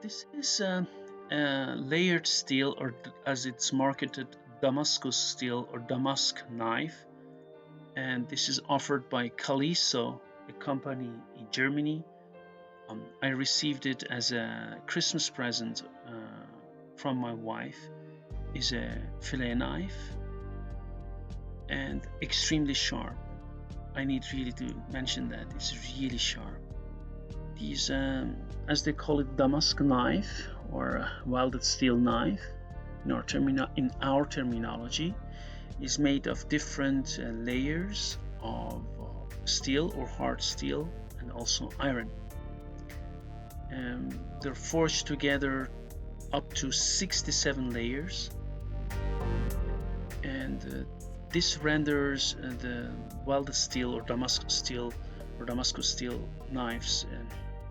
This is layered steel, or as it's marketed, Damascus steel or damask knife, and this is offered by Calisso, a company in Germany. I received it as a Christmas present from my wife. It's a fillet knife and extremely sharp. I need really to mention that it's really sharp. These, as they call it, damask knife or welded steel knife in our terminology, is made of different layers of steel or hard steel and also iron. They're forged together up to 67 layers, and this renders the welded steel or Damascus steel knives,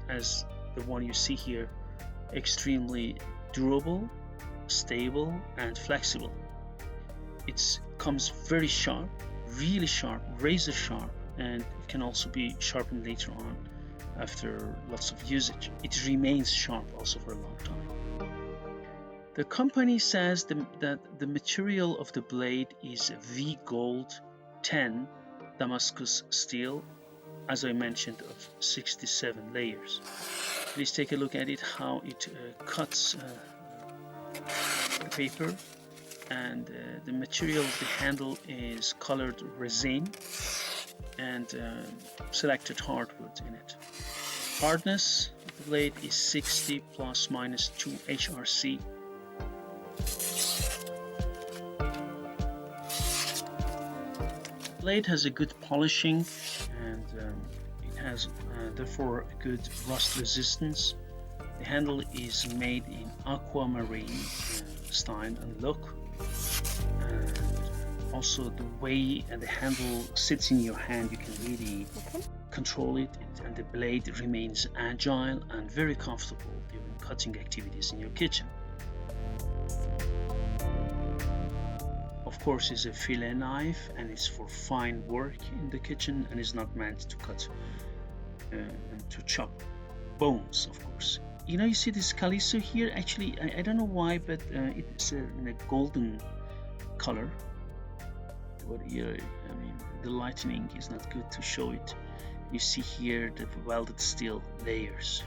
as the one you see here, extremely durable, stable, and flexible. It comes very sharp, really sharp, razor sharp, and it can also be sharpened later on after lots of usage. It remains sharp also for a long time. The company says that the material of the blade is V Gold 10 Damascus steel, as I mentioned, of 67 layers. Please take a look at it, how it cuts the paper, and the material of the handle is colored resin and selected hardwood in it. Hardness of the blade is 60 plus minus 2 HRC. The blade has a good polishing, and it has therefore a good rust resistance. The handle is made in aquamarine style and look, and also the way the handle sits in your hand, you can really control it, and the blade remains agile and very comfortable during cutting activities in your kitchen. Of course, it's a fillet knife and it's for fine work in the kitchen and is not meant to cut and to chop bones, of course. You see this Calisso here, actually, I don't know why, but it's in a golden color. But here, the lightning is not good to show it. You see here the welded steel layers.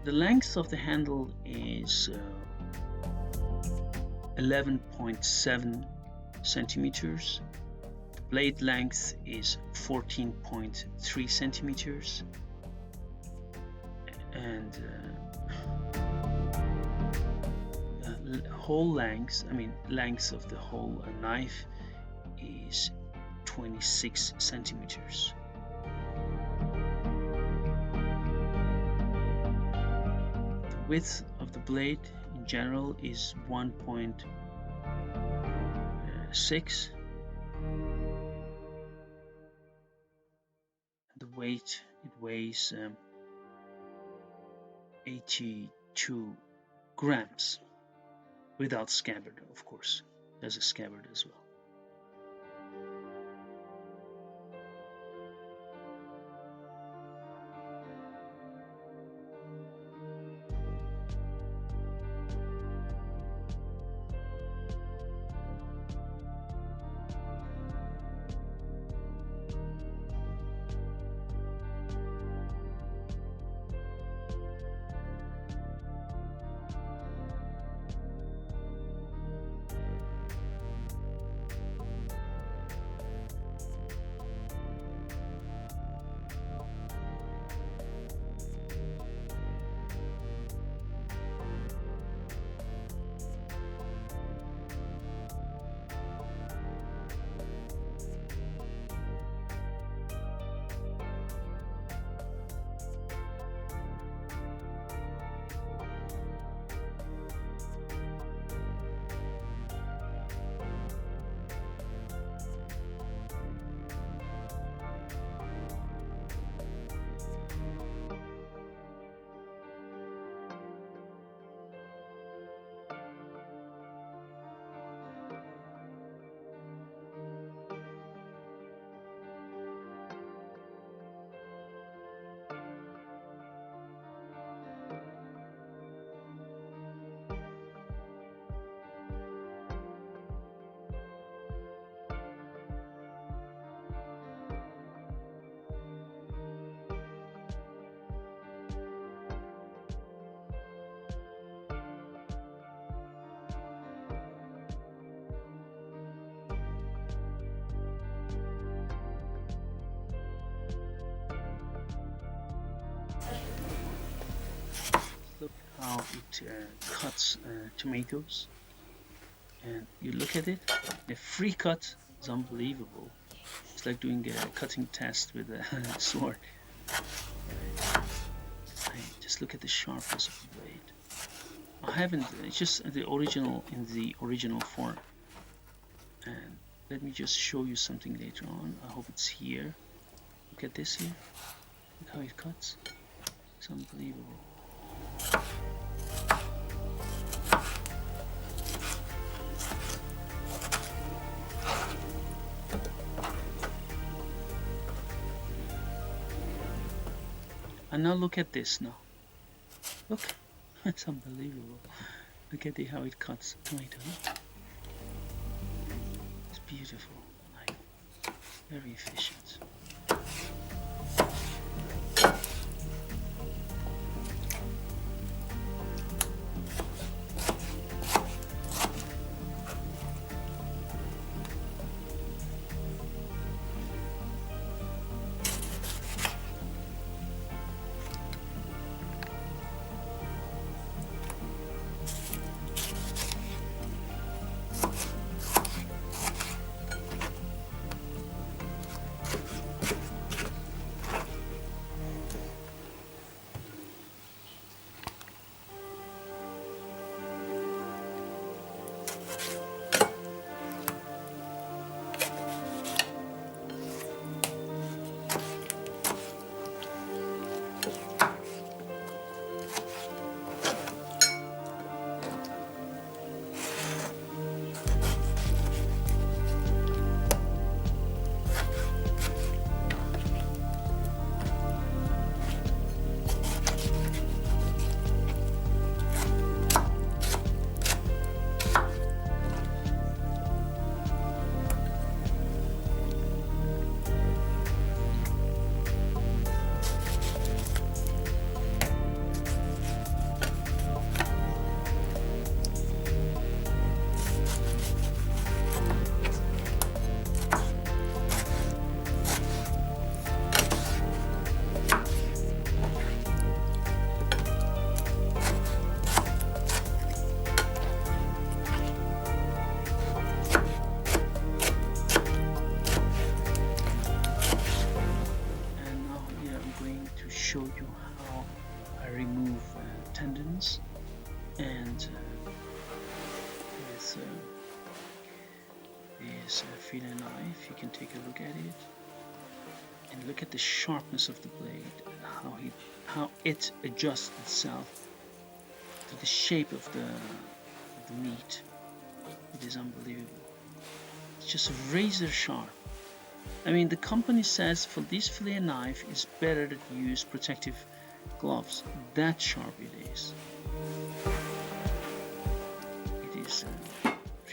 The length of the handle is 11.7 centimeters. The blade length is 14.3 centimeters, and the whole length, length of the whole knife is 26 centimeters. The width of the blade in general is 1.6. The weight, it weighs 82 grams without scabbard, of course. There's a scabbard as well. how it cuts tomatoes, and you look at it, the free cut is unbelievable. It's like doing a cutting test with a sword. Just look at the sharpness of the blade. I haven't, it's just the original, in the original form. And let me just show you something later on. I hope it's here. Look at this here. Look how it cuts. It's unbelievable. And now look at this now. Look, it's unbelievable. Look at how it cuts tomato. It's beautiful, like very efficient. Show you how I remove tendons, and with this fillet knife you can take a look at it and look at the sharpness of the blade and how it adjusts itself to the shape of the meat. It is unbelievable. It's just razor sharp. I mean, the company says for this fillet knife it's better to use protective gloves. That sharp it is. It is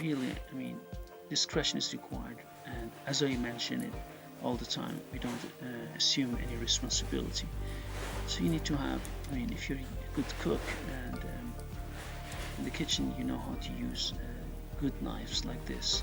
really, I mean, discretion is required, and as I mention it all the time, we don't assume any responsibility. So you need to have, I mean, if you're a good cook and in the kitchen, you know how to use good knives like this.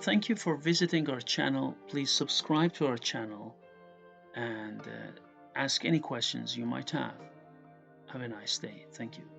thank you for visiting our channel. Please subscribe to our channel and ask any questions you might have. Have a nice day. Thank you.